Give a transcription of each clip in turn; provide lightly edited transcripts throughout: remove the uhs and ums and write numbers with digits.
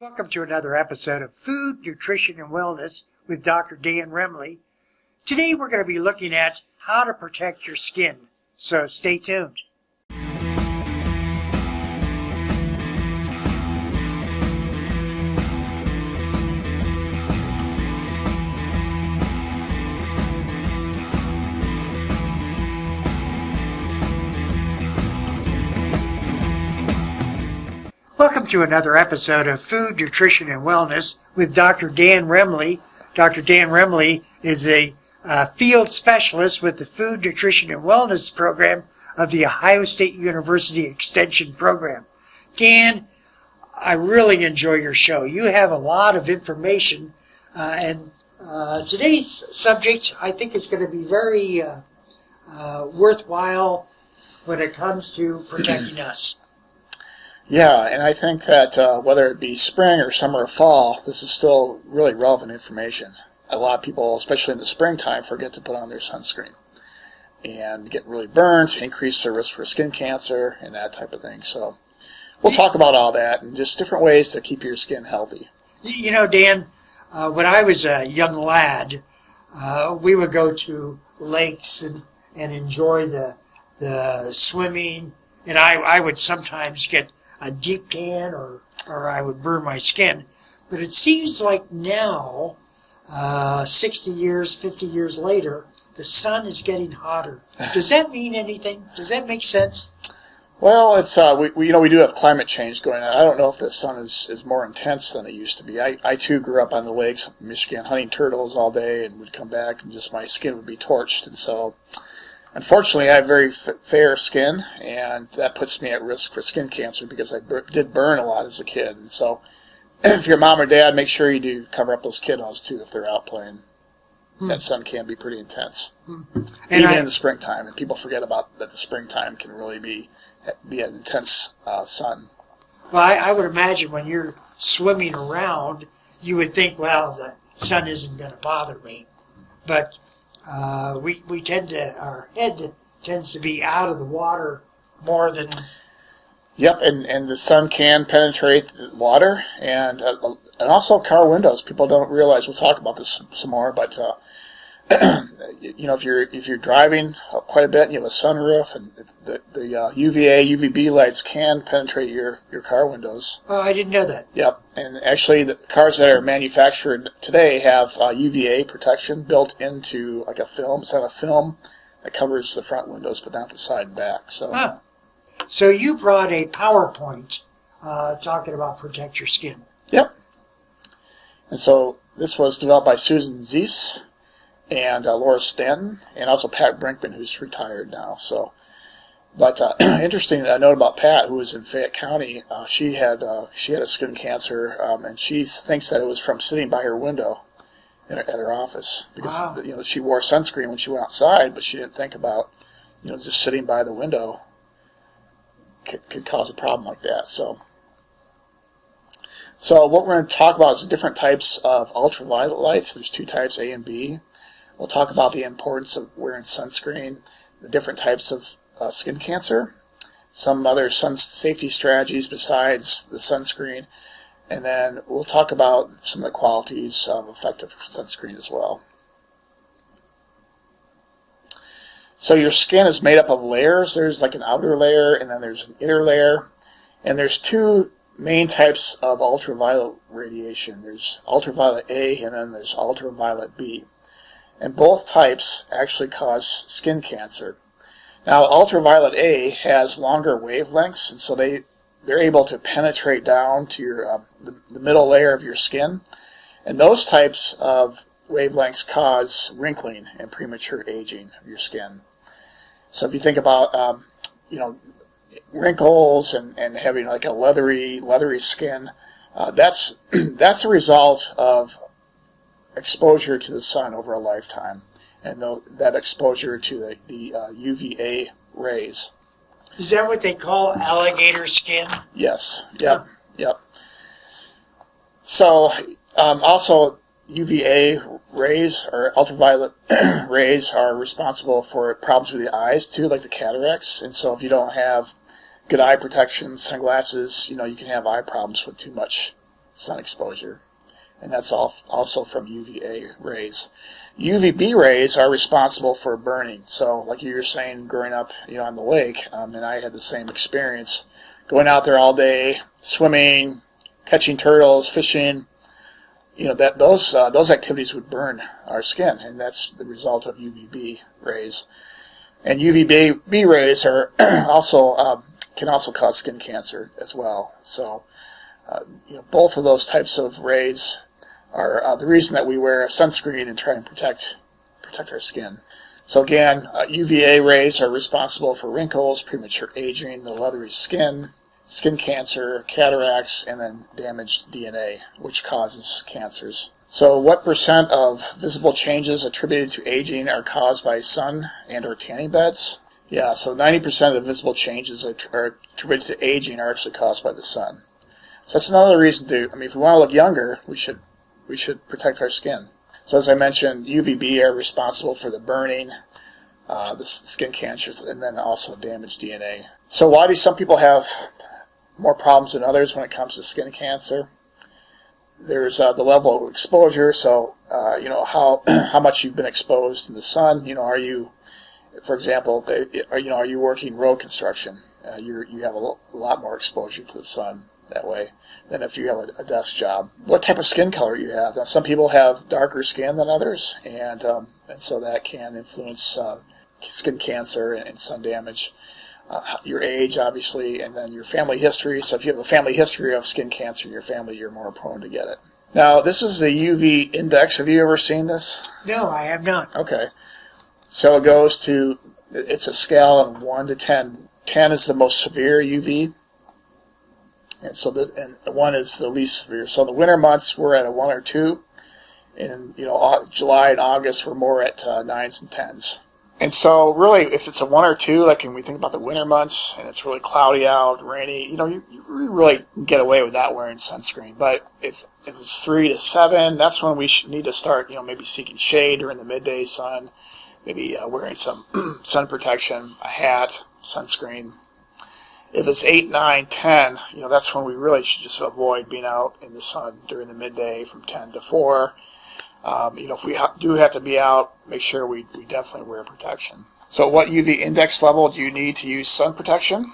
Welcome to another episode of Food, Nutrition, and Wellness with Dr. Dan Remley. Today we're going to be looking at how to protect your skin, so stay tuned. Welcome to another episode of Food, Nutrition, and Wellness with Dr. Dan Remley. Dr. Dan Remley is a field specialist with the Food, Nutrition, and Wellness program of the Ohio State University Extension program. Dan, I really enjoy your show. You have a lot of information, and today's subject I think is going to be very worthwhile when it comes to protecting us. Yeah, and I think that whether it be spring or summer or fall, this is still really relevant information. A lot of people, especially in the springtime, forget to put on their sunscreen and get really burnt, increase their risk for skin cancer, and that type of thing. So we'll talk about all that and just different ways to keep your skin healthy. You know, Dan, when I was a young lad, we would go to lakes and enjoy the swimming, and I would sometimes get a deep tan or I would burn my skin. But it seems like now, 60 years, 50 years later, the sun is getting hotter. Does that mean anything? Does that make sense? Well, it's we do have climate change going on. I don't know if the sun is more intense than it used to be. I too grew up on the lakes up in Michigan hunting turtles all day and would come back and just my skin would be torched. And so unfortunately, I have very fair skin, and that puts me at risk for skin cancer because I did burn a lot as a kid. And so if you're mom or dad, make sure you do cover up those kiddos, too, if they're out playing. That sun can be pretty intense, even in the springtime. And people forget about that the springtime can really be an intense sun. Well, I would imagine when you're swimming around, you would think, well, the sun isn't going to bother me. But we tend to, our head tends to be out of the water more than... Yep, and the sun can penetrate the water, and also car windows. People don't realize, we'll talk about this some more, but if you're driving quite a bit and you have a sunroof, and the UVA, UVB lights can penetrate your car windows. Oh, I didn't know that. Yep, and actually the cars that are manufactured today have UVA protection built into like a film. It's not a film that covers the front windows, but not the side and back. So you brought a PowerPoint talking about protect your skin. Yep. And so this was developed by Susan Zeiss and Laura Stanton, and also Pat Brinkman, who's retired now. But interesting note about Pat, who was in Fayette County. She had a skin cancer, and she thinks that it was from sitting by her window at her office because wow. She wore sunscreen when she went outside, but she didn't think about just sitting by the window could cause a problem like that. So what we're going to talk about is different types of ultraviolet light. There's two types, A and B. We'll talk about the importance of wearing sunscreen, the different types of skin cancer, some other sun safety strategies besides the sunscreen, and then we'll talk about some of the qualities of effective sunscreen as well. So your skin is made up of layers. There's like an outer layer, and then there's an inner layer, and there's two main types of ultraviolet radiation. There's ultraviolet A, and then there's ultraviolet B. And both types actually cause skin cancer. Now, ultraviolet A has longer wavelengths, and so they're able to penetrate down to your the middle layer of your skin. And those types of wavelengths cause wrinkling and premature aging of your skin. So if you think about wrinkles and having like a leathery skin, that's a result of exposure to the sun over a lifetime, and that exposure to the UVA rays. Is that what they call alligator skin? Yes. Yep. Yep. So also UVA rays or ultraviolet rays are responsible for problems with the eyes too, like the cataracts. And so if you don't have good eye protection, sunglasses, you can have eye problems with too much sun exposure. And that's also from UVA rays. UVB rays are responsible for burning. So like you were saying, growing up on the lake, and I had the same experience, going out there all day, swimming, catching turtles, fishing, that those activities would burn our skin, and that's the result of UVB rays. And UVB rays are can also cause skin cancer as well. So both of those types of rays are the reason that we wear a sunscreen and try and protect our skin. So again, UVA rays are responsible for wrinkles, premature aging, the leathery skin cancer, cataracts, and then damaged DNA, which causes cancers. So what percent of visible changes attributed to aging are caused by sun and or tanning beds? Yeah, so 90% of the visible changes are attributed to aging are actually caused by the sun. So that's another reason if we want to look younger, we should protect our skin. So as I mentioned, UVB are responsible for the burning, the skin cancers, and then also damaged DNA. So why do some people have more problems than others when it comes to skin cancer? There's the level of exposure. So how much you've been exposed in the sun. Are you, for example, are you working road construction? You have a lot more exposure to the sun that way than if you have a desk job. What type of skin color you have? Now, some people have darker skin than others, and so that can influence skin cancer and sun damage. Your age, obviously, and then your family history. So if you have a family history of skin cancer in your family, you're more prone to get it. Now, this is the UV index. Have you ever seen this? No, I have not. Okay. So it goes to, it's a scale of 1 to 10. 10 is the most severe UV, and so and 1 is the least severe. So in the winter months, we're at a 1 or 2. In July and August, we're more at 9s and 10s. And so really, if it's a 1 or 2, like when we think about the winter months and it's really cloudy out, rainy, you really can get away with not wearing sunscreen. But if it's 3 to 7, that's when we need to start, maybe seeking shade during the midday sun, maybe wearing some sun protection, a hat, sunscreen. If it's 8, 9, 10, that's when we really should just avoid being out in the sun during the midday from 10 to 4. If we do have to be out, make sure we definitely wear protection. So what UV index level do you need to use sun protection?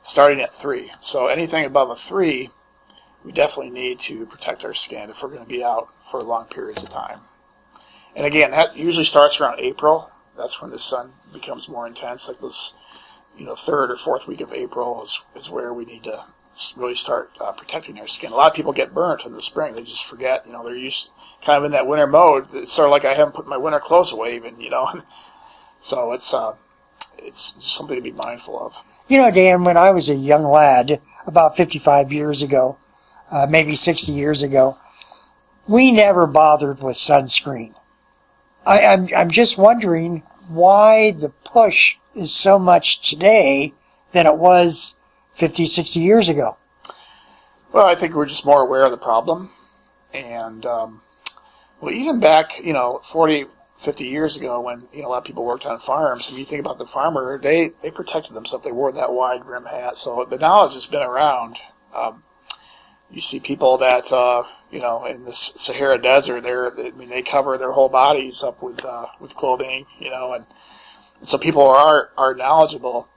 Starting at 3. So anything above a 3, we definitely need to protect our skin if we're going to be out for long periods of time. And again, that usually starts around April. That's when the sun becomes more intense. Like this, third or fourth week of April is where we need to really start protecting our skin. A lot of people get burnt in the spring. They just forget, they're used kind of in that winter mode. It's sort of like I haven't put my winter clothes away even, So it's something to be mindful of. Dan, when I was a young lad, about 55 years ago, maybe 60 years ago, we never bothered with sunscreen. I'm just wondering why the push is so much today than it was 50, 60 years ago. Well, I think we're just more aware of the problem. And, even back, 40, 50 years ago when, a lot of people worked on farms, and you think about the farmer, they protected themselves. They wore that wide brim hat. So the knowledge has been around. You see people that, in the Sahara Desert, they cover their whole bodies up with clothing, and so people are knowledgeable.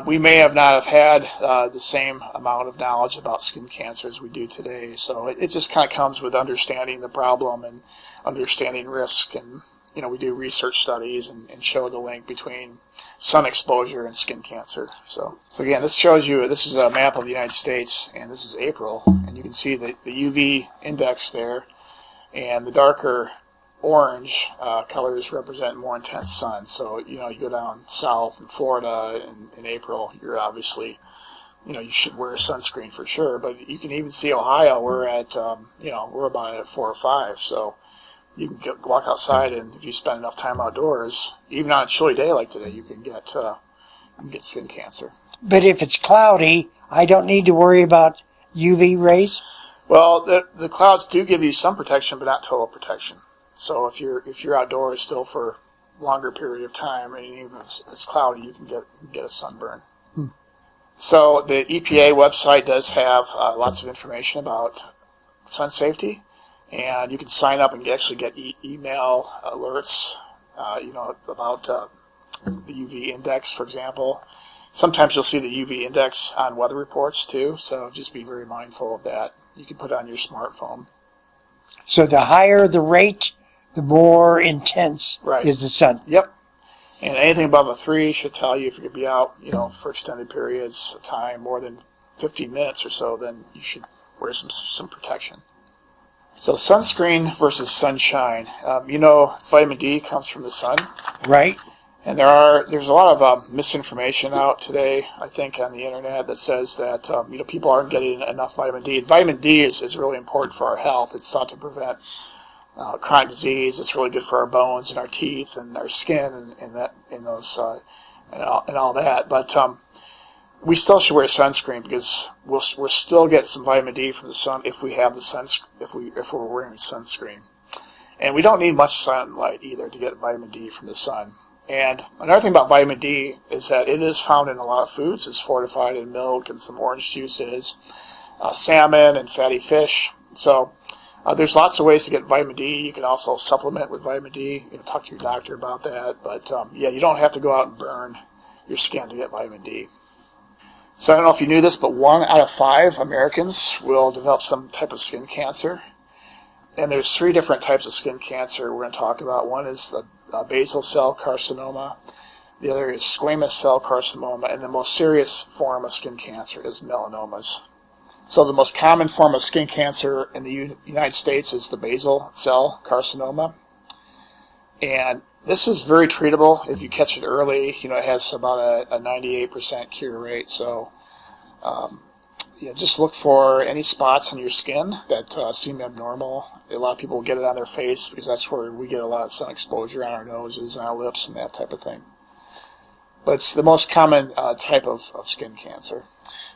We may have not have had the same amount of knowledge about skin cancer as we do today. So it just kind of comes with understanding the problem and understanding risk. And, we do research studies and show the link between sun exposure and skin cancer. So again, this shows you, this is a map of the United States, and this is April. And you can see the UV index there. And the darker orange colors represent more intense sun. So, you go down south in Florida in April, you're obviously, you should wear sunscreen for sure. But you can even see Ohio, we're at, we're about at 4 or 5. So you can walk outside, and if you spend enough time outdoors, even on a chilly day like today, you can get skin cancer. But if it's cloudy, I don't need to worry about UV rays? Well, the clouds do give you some protection, but not total protection. So if you're outdoors still for a longer period of time, and even if it's cloudy, you can get a sunburn. So the EPA website does have lots of information about sun safety, and you can sign up and actually get email alerts, about the UV index, for example. Sometimes you'll see the UV index on weather reports too, so just be very mindful of that. You can put it on your smartphone. So the higher the rate, the more intense is the sun. Yep. And anything above a 3 should tell you if you're going to be out, for extended periods of time, more than 15 minutes or so, then you should wear some protection. So sunscreen versus sunshine. Vitamin D comes from the sun. Right. And there's a lot of misinformation out today, I think, on the internet that says that people aren't getting enough vitamin D. And vitamin D is really important for our health. It's thought to prevent chronic disease. It's really good for our bones and our teeth and our skin and all that. But we still should wear sunscreen because we'll still get some vitamin D from the sun if we have if we're wearing sunscreen. And we don't need much sunlight either to get vitamin D from the sun. And another thing about vitamin D is that it is found in a lot of foods. It's fortified in milk and some orange juices, salmon and fatty fish. So there's lots of ways to get vitamin D. You can also supplement with vitamin D. Talk to your doctor about that. But you don't have to go out and burn your skin to get vitamin D. So I don't know if you knew this, but 1 out of 5 Americans will develop some type of skin cancer. And there's 3 different types of skin cancer we're going to talk about. One is the basal cell carcinoma. The other is squamous cell carcinoma. And the most serious form of skin cancer is melanomas. So the most common form of skin cancer in the United States is the basal cell carcinoma. And this is very treatable if you catch it early. It has about a 98% cure rate. So just look for any spots on your skin that seem abnormal. A lot of people get it on their face because that's where we get a lot of sun exposure, on our noses and our lips and that type of thing. But it's the most common type of skin cancer.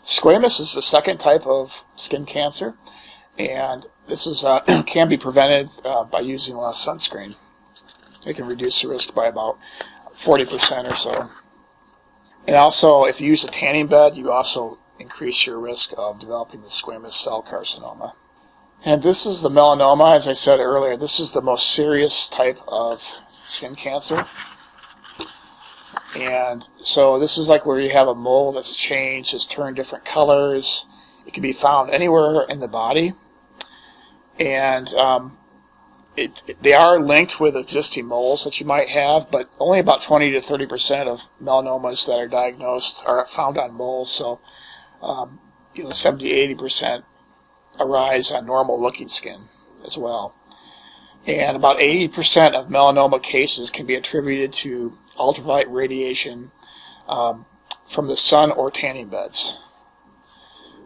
Squamous is the second type of skin cancer, and this is can be prevented by using less sunscreen. It can reduce the risk by about 40% or so. And also, if you use a tanning bed, you also increase your risk of developing the squamous cell carcinoma. And this is the melanoma, as I said earlier. This is the most serious type of skin cancer. And so this is like where you have a mole that's changed, has turned different colors. It can be found anywhere in the body. And they are linked with existing moles that you might have, but only about 20 to 30% of melanomas that are diagnosed are found on moles. So 70 to 80% arise on normal-looking skin as well. And about 80% of melanoma cases can be attributed to ultraviolet radiation from the sun or tanning beds.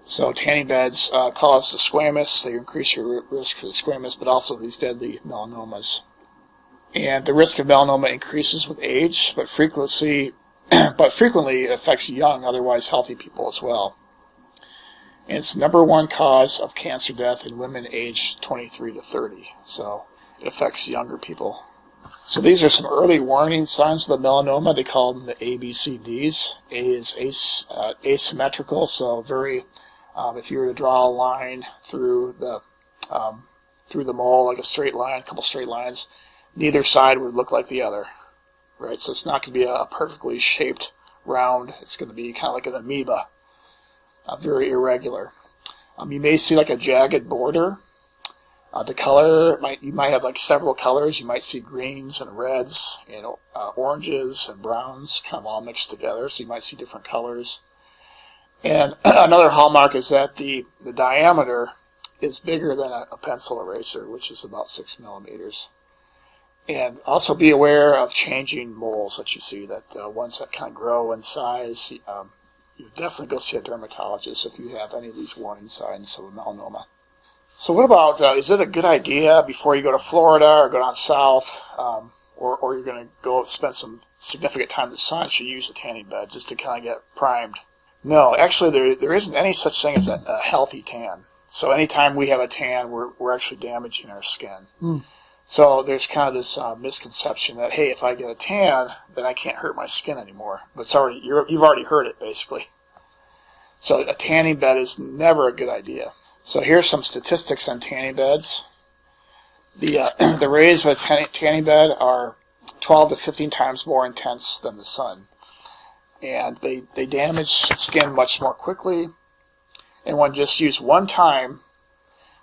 So tanning beds cause the squamous. They increase your risk for the squamous, but also these deadly melanomas. And the risk of melanoma increases with age, but frequently it affects young, otherwise healthy people as well. And it's the number 1 cause of cancer death in women aged 23 to 30. So it affects younger people. So these are some early warning signs of the melanoma. They call them the ABCDs. A is asymmetrical, so very. If you were to draw a line through the mole, like a straight line, a couple straight lines, neither side would look like the other, right? So it's not going to be a perfectly shaped round. It's going to be kind of like an amoeba, very irregular. You may see like a jagged border. The color, you might have like several colors. You might see greens and reds and oranges and browns kind of all mixed together, so you might see different colors. And another hallmark is that the diameter is bigger than a pencil eraser, which is about 6 millimeters. And also be aware of changing moles that you see, that ones that kind of grow in size. You definitely go see a dermatologist if you have any of these warning signs of melanoma. So what about, is it a good idea before you go to Florida or go down south, or you're going to go spend some significant time in the sun, should you use a tanning bed just to kind of get primed? No, actually there isn't any such thing as a healthy tan. So anytime we have a tan, we're actually damaging our skin. So there's kind of this misconception that, hey, if I get a tan, then I can't hurt my skin anymore. But you've already hurt it, basically. So a tanning bed is never a good idea. So here's some statistics on tanning beds. The rays of a tanning bed are 12 to 15 times more intense than the sun. And they damage skin much more quickly. And when just used one time,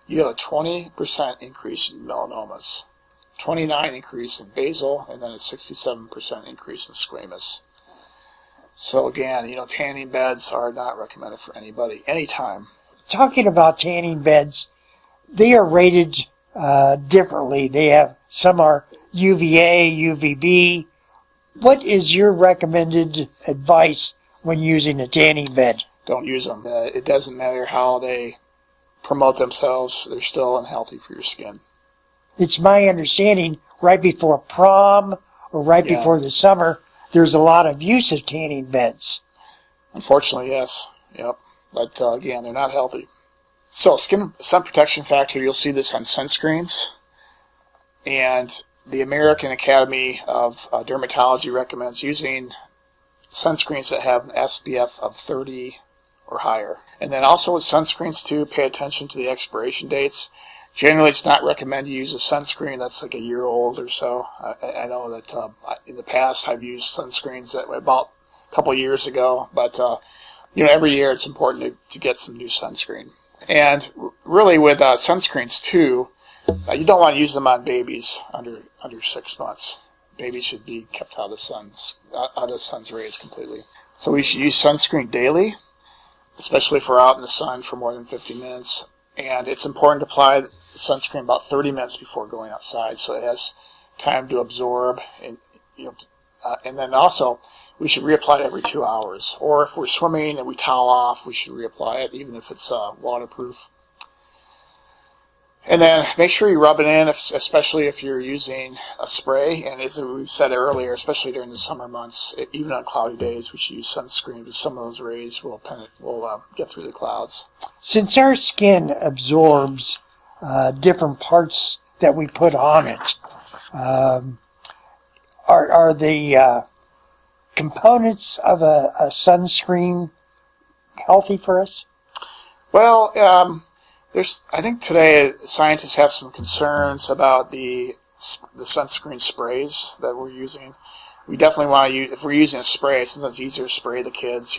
you have a 20% increase in melanomas, 29% increase in basal, and then a 67% increase in squamous. So again, tanning beds are not recommended for anybody, anytime. Talking about tanning beds, they are rated differently. Some are UVA, UVB. What is your recommended advice when using a tanning bed? Don't use them. It doesn't matter how they promote themselves, they're still unhealthy for your skin. It's my understanding right before prom or before the summer, there's a lot of use of tanning beds. Unfortunately, yes. Yep. But again, they're not healthy. So sun protection factor, you'll see this on sunscreens. And the American Academy of Dermatology recommends using sunscreens that have an SPF of 30 or higher. And then also with sunscreens too, pay attention to the expiration dates. Generally, it's not recommended to use a sunscreen that's like a year old or so. I know that in the past I've used sunscreens that were about a couple years ago, but every year it's important to get some new sunscreen. And really with sunscreens too, you don't want to use them on babies under 6 months. Babies should be kept out of the sun's rays completely. So we should use sunscreen daily, especially if we're out in the sun for more than 50 minutes. And it's important to apply the sunscreen about 30 minutes before going outside, so it has time to absorb. And then also, we should reapply it every 2 hours. Or if we're swimming and we towel off, we should reapply it, even if it's waterproof. And then make sure you rub it in, especially if you're using a spray. And as we said earlier, especially during the summer months, even on cloudy days, we should use sunscreen because some of those rays will get through the clouds. Since our skin absorbs different parts that we put on it, are the components of a sunscreen healthy for us? Well, I think today scientists have some concerns about the sunscreen sprays that we're using. We definitely want to use, if we're using a spray, sometimes it's easier to spray the kids,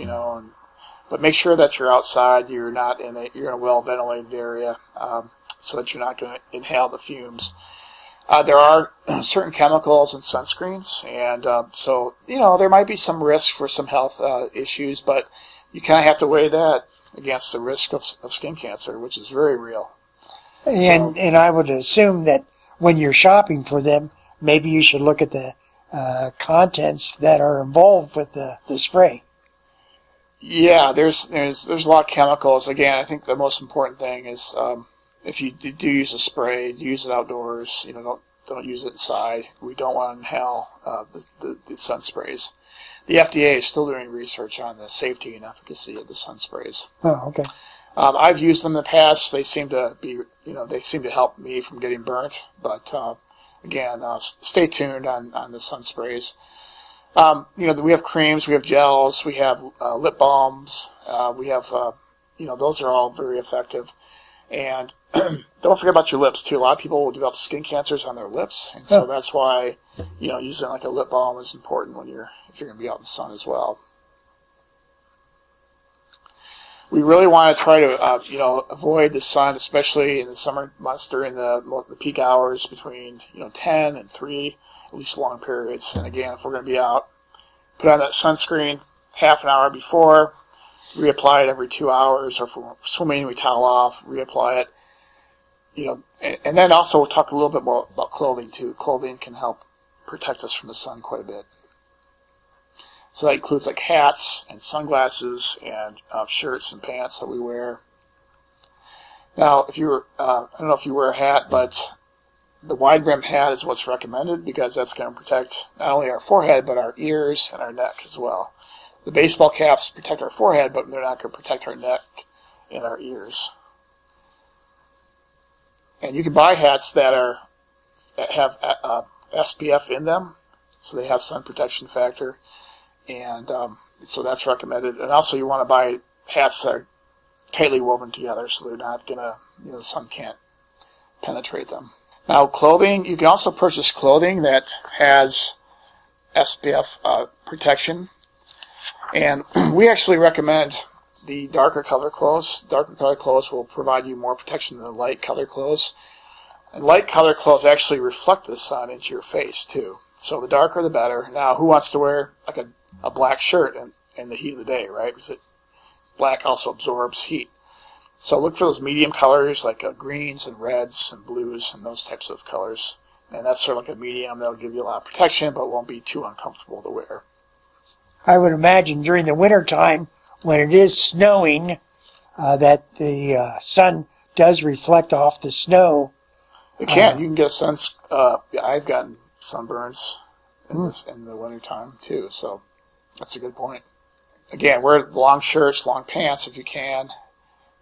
but make sure that you're outside, you're in a well-ventilated area, so that you're not going to inhale the fumes. There are certain chemicals in sunscreens, and so there might be some risk for some health issues, but you kind of have to weigh that against the risk of skin cancer, which is very real. And I would assume that when you're shopping for them, maybe you should look at the contents that are involved with the spray. Yeah, there's a lot of chemicals. Again, I think the most important thing is if you do use a spray, use it outdoors. Don't use it inside. We don't want to inhale the sun sprays. The FDA is still doing research on the safety and efficacy of the sun sprays. Oh, okay. I've used them in the past. They seem to help me from getting burnt. But again, stay tuned on the sun sprays. We have creams, we have gels, we have lip balms. We have those are all very effective. And don't forget about your lips too. A lot of people will develop skin cancers on their lips, and so that's why using like a lip balm is important if you're going to be out in the sun as well. We really want to try to avoid the sun, especially in the summer months during the peak hours between 10 and 3, at least long periods. And again, if we're going to be out, put on that sunscreen half an hour before, reapply it every 2 hours, or if we're swimming, we towel off, reapply it. And then also we'll talk a little bit more about clothing too. Clothing can help protect us from the sun quite a bit. So that includes like hats and sunglasses and shirts and pants that we wear. Now, I don't know if you wear a hat, but the wide brim hat is what's recommended because that's going to protect not only our forehead but our ears and our neck as well. The baseball caps protect our forehead, but they're not going to protect our neck and our ears. And you can buy hats that have SPF in them, so they have sun protection factor, and so that's recommended. And also, you want to buy hats are tightly woven together, so they're not gonna, the sun can't penetrate them. Now, clothing, you can also purchase clothing that has SPF protection, and we actually recommend the darker color clothes. Darker color clothes will provide you more protection than light color clothes. And light color clothes actually reflect the sun into your face too. So the darker the better. Now, who wants to wear like a black shirt in the heat of the day, right? Because black also absorbs heat. So look for those medium colors like greens and reds and blues and those types of colors. And that's sort of like a medium that'll give you a lot of protection but won't be too uncomfortable to wear. I would imagine during the winter time when it is snowing that the sun does reflect off the snow. It can. You can get I've gotten sunburns in the winter time too, so that's a good point. Again, wear long shirts, long pants if you can,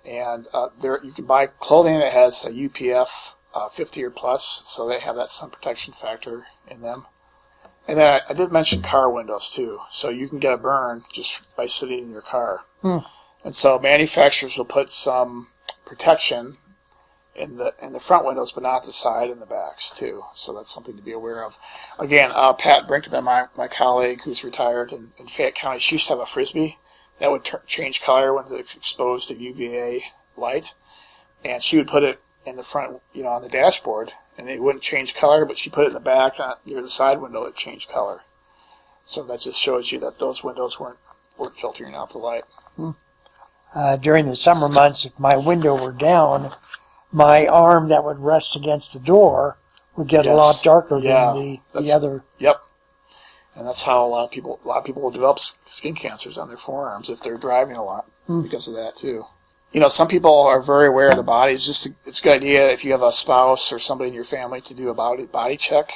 and you can buy clothing that has a UPF 50 or plus, so they have that sun protection factor in them. And then I did mention car windows too, so you can get a burn just by sitting in your car. And so manufacturers will put some protection in the front windows, but not the side and the backs too. So that's something to be aware of. Again, Pat Brinkman, my colleague who's retired in Fayette County, she used to have a Frisbee that would change color when it's exposed to UVA light, and she would put it in the front, on the dashboard, and it wouldn't change color, but she put it in the back near the side window, it changed color. So that just shows you that those windows weren't filtering out the light. During the summer months, if my window were down, my arm that would rest against the door would get a lot darker than the other. Yep. And that's how a lot of people will develop skin cancers on their forearms if they're driving a lot because of that too. Some people are very aware of the body. It's a good idea if you have a spouse or somebody in your family to do a body check.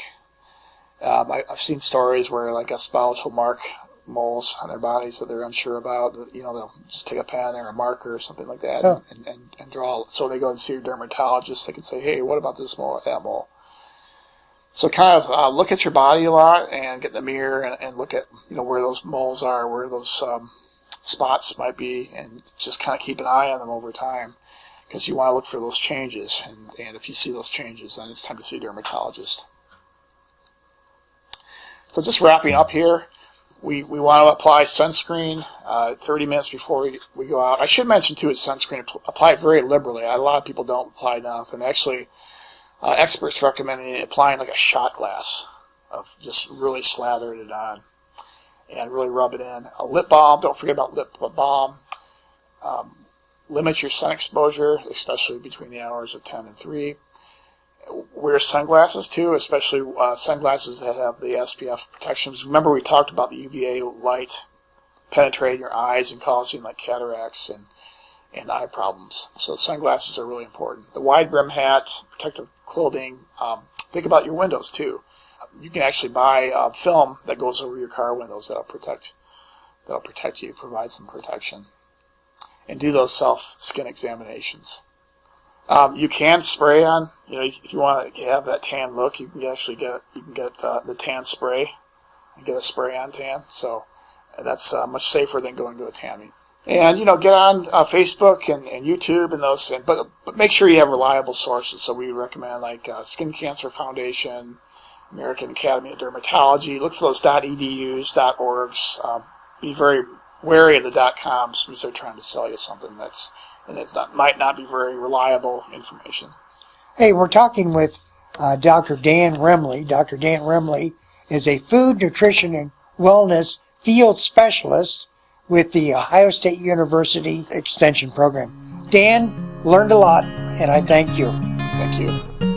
I've seen stories where like a spouse will mark moles on their bodies that they're unsure about. They'll just take a pen or a marker or something like that and draw. So they go and see a dermatologist. They can say, hey, what about this mole or that mole? So kind of look at your body a lot and get in the mirror and look at where those moles are, where those spots might be, and just kind of keep an eye on them over time because you want to look for those changes. And if you see those changes, then it's time to see a dermatologist. So just wrapping up here, we want to apply sunscreen 30 minutes before we go out. I should mention too, it's sunscreen. Apply it very liberally. A lot of people don't apply enough, and actually experts recommend applying like a shot glass of just really slathering it on and really rub it in. A lip balm, don't forget about lip balm. Limit your sun exposure, especially between the hours of 10 and 3. Wear sunglasses too, especially sunglasses that have the SPF protections. Remember we talked about the UVA light penetrating your eyes and causing like cataracts and eye problems. So sunglasses are really important. The wide brim hat, protective clothing. Think about your windows too. You can actually buy film that goes over your car windows that'll protect you, provide some protection, and do those self skin examinations. You can spray on. If you want to have that tan look, you can actually get the tan spray and get a spray on tan. So that's much safer than going to a tanning. And get on Facebook and YouTube and those, but make sure you have reliable sources. So we recommend like Skin Cancer Foundation, American Academy of Dermatology. Look for those .edus, .orgs. Be very wary of the .coms because they're trying to sell you something might not be very reliable information. Hey, we're talking with Dr. Dan Remley. Dr. Dan Remley is a food, nutrition, and wellness field specialist with the Ohio State University Extension Program. Dan, learned a lot, and I thank you. Thank you.